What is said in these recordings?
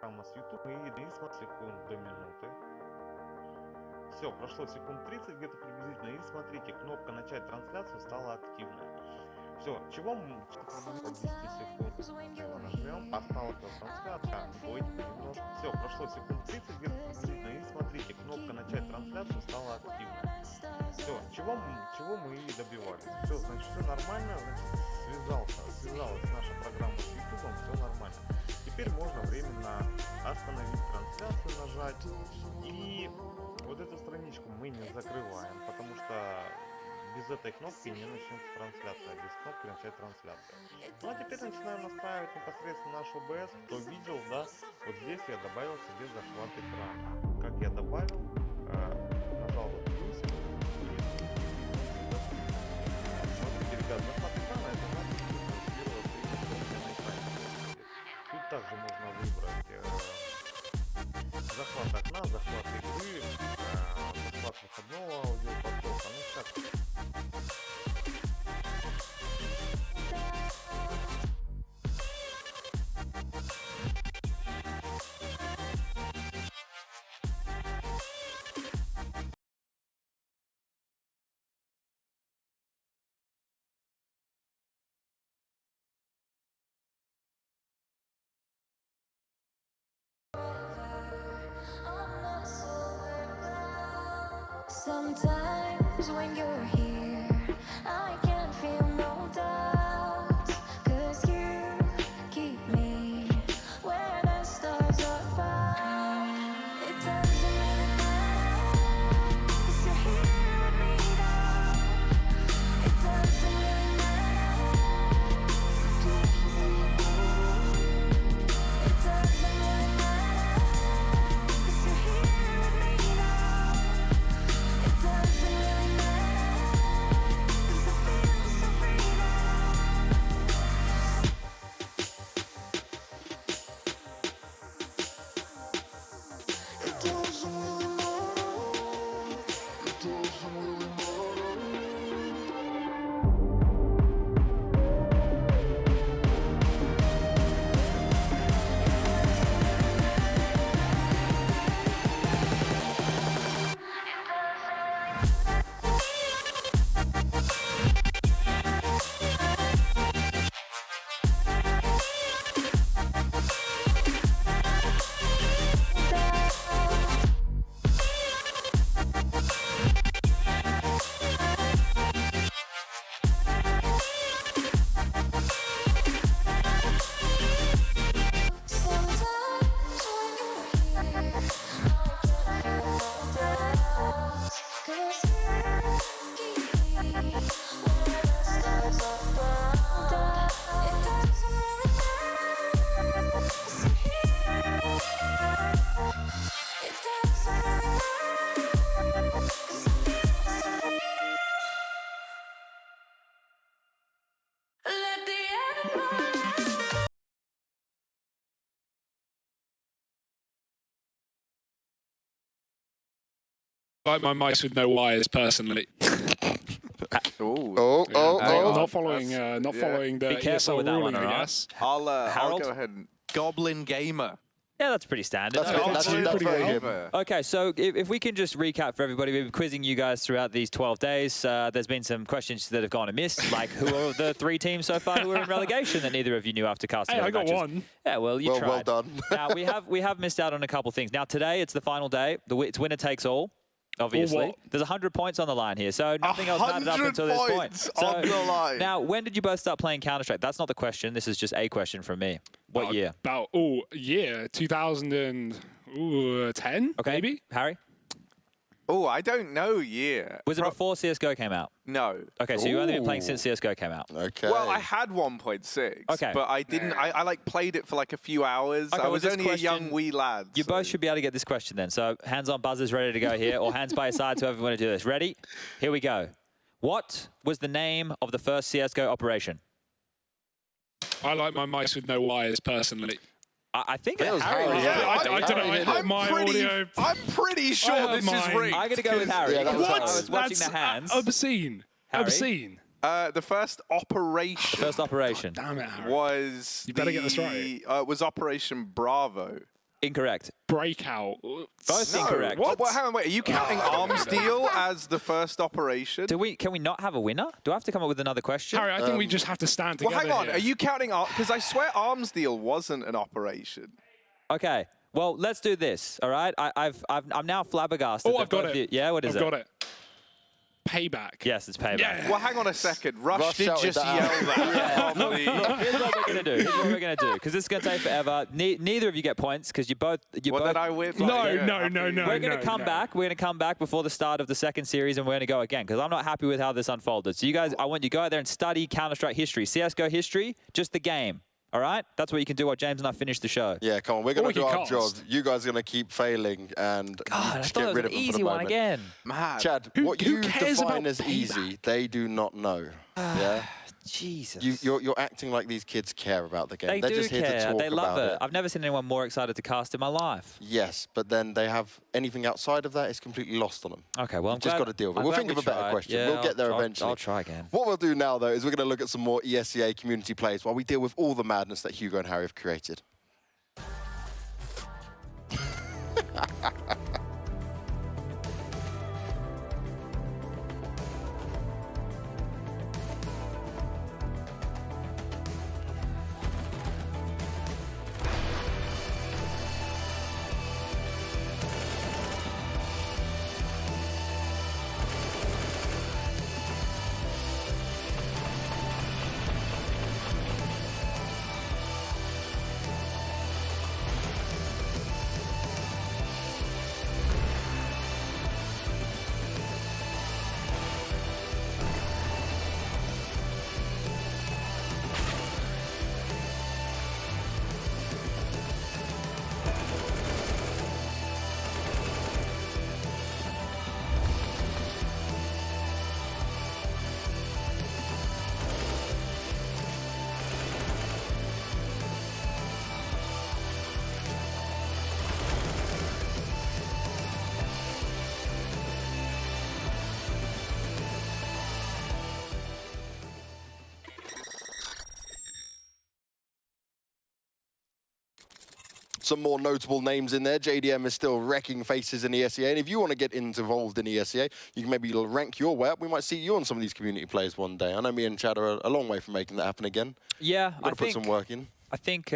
Программа с YouTube и единственно секунд до минуты. Все, прошло секунд 30 где-то приблизительно. И смотрите, кнопка начать трансляцию стала активной. Все, чего мы по 10 секунд его нажмем, осталась трансляция, будет немножко. Все, прошло секунд 30 где-то приблизительно. И смотрите, кнопка начать трансляцию стала активной. Все, чего мы и добивались. Все, значит, все нормально, значит, связалась наша программа с YouTube, все нормально. Теперь можно временно остановить трансляцию, нажать, и вот эту страничку мы не закрываем, потому что без этой кнопки не начнется трансляция, без кнопки начать трансляцию. Ну а теперь начинаем настраивать непосредственно наш OBS. Кто видел, да, вот здесь я добавил себе захват экрана. Как я добавил, нажал вот плюсик. Смотрите, ребят, захват экрана это значит, что первое время на экране. Тут также можно выбрать захват окна, захват игры, захват выходного аудиопотока, ну как. Sometimes when you're here, I can feel no doubts, 'cause you keep me where the stars are above. It doesn't really matter, 'cause you're here with me now. It doesn't really matter. It doesn't really matter, 'cause you're here with me now. It doesn't really matter, 'cause I feel so free now. It doesn't really matter. It doesn't really matter. Like my mice with no wires, personally. Not following the Be careful ESL with that ruling, one, I alright? guess. I'll Harold? go ahead and Goblin Gamer. Yeah, that's pretty standard. That's pretty Gamer. good. Okay, so if we can just recap for everybody, we've been quizzing you guys throughout these 12 days. There's been some questions that have gone amiss, like who are the 3 teams so far who are in relegation that neither of you knew after casting Hey, over I got matches. one. Yeah, well, you tried. Well done. Now, we have missed out on a couple things. Now, today, it's the final day. It's winner takes all, obviously. what? There's 100 points on the line here, so nothing else mattered up 100 until this point. points So, on the line. Now, when did you both start playing Counter-Strike? That's not the question. This is just a question from me. What year? About 2010, Okay, maybe? Harry? Oh, I don't know year. Was it before CSGO came out? No. Okay, so you've only been playing since CSGO came out. Okay. Well, I had 1.6. Okay. But I didn't. I like played it for like a few hours. Okay, I well, was this only a young question- wee lad. You so- both should be able to get this question then. So hands on buzzers ready to go here, or hands by your sides, whoever you want to do this. Ready? Here we go. What was the name of the first CSGO operation? I like my mice with no wires, personally. I think That was Harry. Harry, was yeah. right. I don't know. I had my audio. I'm pretty sure have this is mine. rigged. I'm going to go with Harry. Yeah, that was because Harry. I was watching That's the hands. obscene. Harry? Obscene. The first operation First operation. Damn it, Harry. was You better get this right. was Operation Bravo. Incorrect. Breakout. Both No, incorrect. What? Hang on, wait. Are you counting arms deal as the first operation? Can we not have a winner? Do I have to come up with another question? Harry, I think we just have to stand together. Well, hang on. here. Are you counting? Because I swear arms deal wasn't an operation. Okay. Well, let's do this. All right. I'm now flabbergasted. Oh, that I've got both it. you- yeah. What is I've it? got it. Payback. Yes, it's payback. Yeah. Well, hang on a second. Rush did shouted just that yell out. that. Look, here's what we're gonna do. Here's what we're gonna do. Because this is gonna take forever. Neither of you get points because you both. What did I win? No, Yeah, no, happy. no, no. We're gonna come back. We're gonna come back before the start of the second series, and we're gonna go again because I'm not happy with how this unfolded. So you guys, I want you to go out there and study Counter-Strike history, CS:GO history, just the game. All right, that's what you can do while James and I finish the show. Yeah, come on, we're going we to do can our cast. job. You guys are going to keep failing and God, I just thought get it was rid an of them for easy the one moment. again. Man. Chad, Who- what who you cares define about as easy, they do not know. Yeah? Jesus. You're acting like these kids care about the game. They They're do just here to care. talk They love about it. I've never seen anyone more excited to cast in my life. Yes, but then they have anything outside of that is completely lost on them. Okay, well, I'm You've just glad- got to deal with it. I'm We'll glad think of we a better tried. question. Yeah, We'll get there eventually. I'll try again. What we'll do now, though, is we're going to look at some more ESEA community plays while we deal with all the madness that Hugo and Harry have created. Some more notable names in there. JDM is still wrecking faces in ESEA. And if you want to get involved in ESEA, you can maybe rank your way up. We might see you on some of these community plays one day. I know me and Chad are a long way from making that happen again. Yeah, Got to put some work in. I think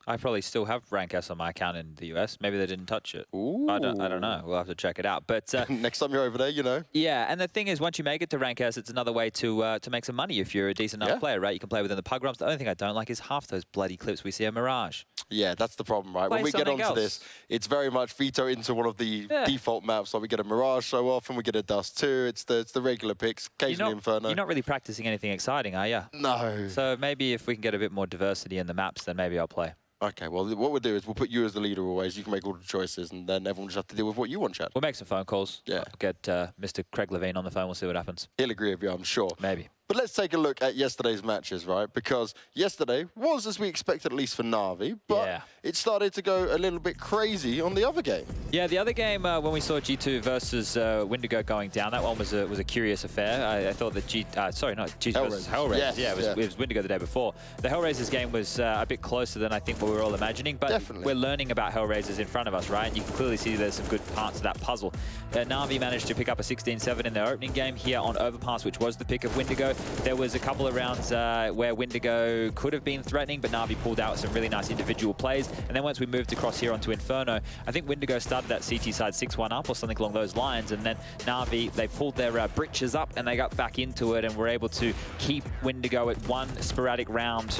I probably still have rank S on my account in the US. Maybe they didn't touch it. Ooh. I don't know. We'll have to check it out. But Next time you're over there, you know. yeah, and the thing is, once you make it to rank S, it's another way to make some money if you're a decent enough player, right? You can play within the pug rumps. The only thing I don't like is half those bloody clips we see at Mirage. Yeah, that's the problem, right? Play When we get something onto else. this, it's very much veto into one of the default maps. Like we get a Mirage so often, we get a Dust 2. It's the regular picks, occasionally Inferno. You're not really practicing anything exciting, are you? No. So maybe if we can get a bit more diversity in the maps, then maybe I'll play. Okay, well, what we'll do is we'll put you as the leader always. You can make all the choices, and then everyone just have to deal with what you want, Chad. We'll make some phone calls. Yeah. I'll get Mr. Craig Levine on the phone. We'll see what happens. He'll agree with you, I'm sure. Maybe. But let's take a look at yesterday's matches, right? Because yesterday was as we expected, at least for Navi, but it started to go a little bit crazy on the other game. Yeah, the other game, when we saw G2 versus Wendigo going down, that one was a curious affair. I thought that G2 versus Hellraisers. Yes, Yeah, it was Wendigo the day before. The Hellraisers game was a bit closer than I think what we were all imagining, but Definitely. we're learning about Hellraisers in front of us, right? And you can clearly see there's some good parts of that puzzle. Navi managed to pick up a 16-7 in their opening game here on Overpass, which was the pick of Wendigo. There was a couple of rounds where Wendigo could have been threatening, but Navi pulled out some really nice individual plays. And then once we moved across here onto Inferno, I think Wendigo started that CT side 6-1 up or something along those lines. And then Navi, they pulled their britches up and they got back into it and were able to keep Wendigo at one sporadic round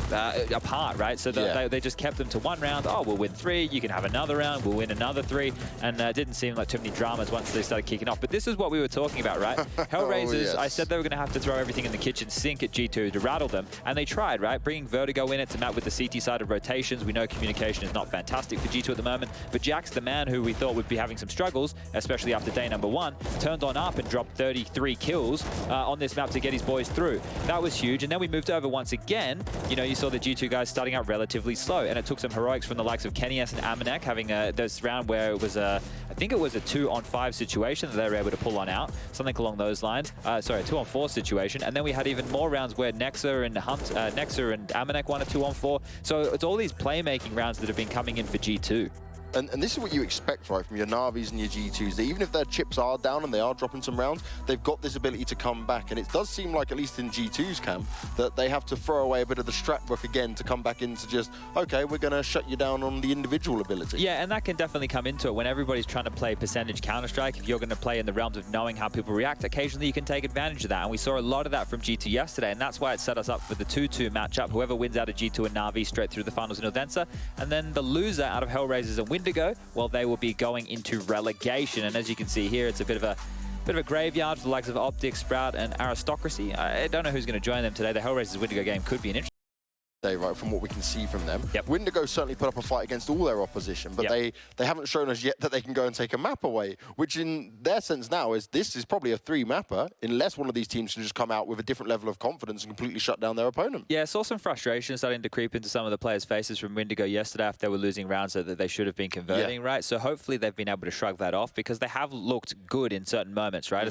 apart, right? So they just kept them to one round. Oh, we'll win 3. You can have another round. We'll win another 3. And it didn't seem like too many dramas once they started kicking off. But this is what we were talking about, right? Hellraisers, I said they were going to have to throw everything in the kitchen sink at G2 to rattle them. And they tried, right? Bringing Vertigo in it to map with the CT side of rotations. We know communication is not fantastic for G2 at the moment. But Jax, the man who we thought would be having some struggles, especially after day number 1, turned on up and dropped 33 kills on this map to get his boys through. That was huge. And then we moved over once again. You know, you saw the G2 guys starting out relatively slow. And it took some heroics from the likes of Kenny S and Amanek having this round where it was I think it was a 2-on-5 situation that they were able to pull on out. Something along those lines. Sorry, a 2-on-4 situation. And then we had even more rounds where Nexa and Amanek won a 2-on-4. So it's all these playmaking rounds that have been coming in for G2. And this is what you expect, right, from your Navis and your G2s, that even if their chips are down and they are dropping some rounds, they've got this ability to come back. And it does seem like, at least in G2's camp, that they have to throw away a bit of the strat book again to come back into just, okay, we're going to shut you down on the individual ability. Yeah, and that can definitely come into it when everybody's trying to play percentage Counter-Strike. If you're going to play in the realms of knowing how people react, occasionally you can take advantage of that. And we saw a lot of that from G2 yesterday, and that's why it set us up for the 2-2 matchup. Whoever wins out of G2 and Navi straight through the finals in Odense. And then the loser out of Hellraisers and Windigo, well, they will be going into relegation. And as you can see here, it's a bit of a graveyard for the likes of Optic, Sprout, and Aristocracy. I don't know who's going to join them today. The Hellraisers Windigo game could be an interesting. Right, from what we can see from them. Yep. Windigo certainly put up a fight against all their opposition, but they haven't shown us yet that they can go and take a map away, which in their sense now is this is probably a 3-mapper, unless one of these teams can just come out with a different level of confidence and completely shut down their opponent. Yeah, I saw some frustration starting to creep into some of the players' faces from Windigo yesterday after they were losing rounds that they should have been converting, right? So hopefully they've been able to shrug that off because they have looked good in certain moments, right?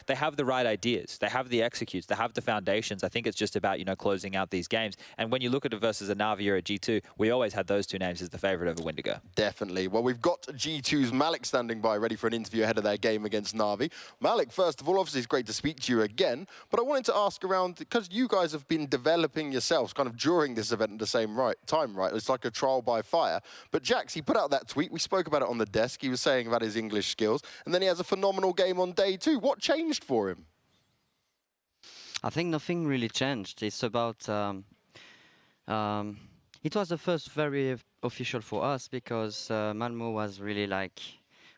They have the right ideas, they have the executes, they have the foundations. I think it's just about, you know, closing out these games. And when you look at it versus a Navi or a G2, we always had those two names as the favorite over Windigo. Definitely. Well, we've got G2's Malik standing by, ready for an interview ahead of their game against Navi. Malik, first of all, obviously it's great to speak to you again, but I wanted to ask around, because you guys have been developing yourselves kind of during this event at the same time, right? It's like a trial by fire. But Jax, he put out that tweet. We spoke about it on the desk. He was saying about his English skills, and then he has a phenomenal game on day 2. What changed for him? I think nothing really changed. It's about... it was the first very official for us because Malmo was really like,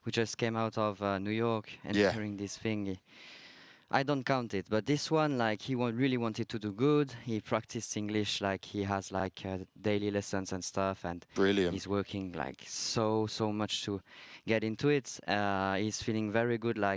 we just came out of New York and hearing this thing. I don't count it, but this one, like, he really wanted to do good. He practiced English, like he has like daily lessons and stuff, and he's working like so much to get into it. He's feeling very good, like.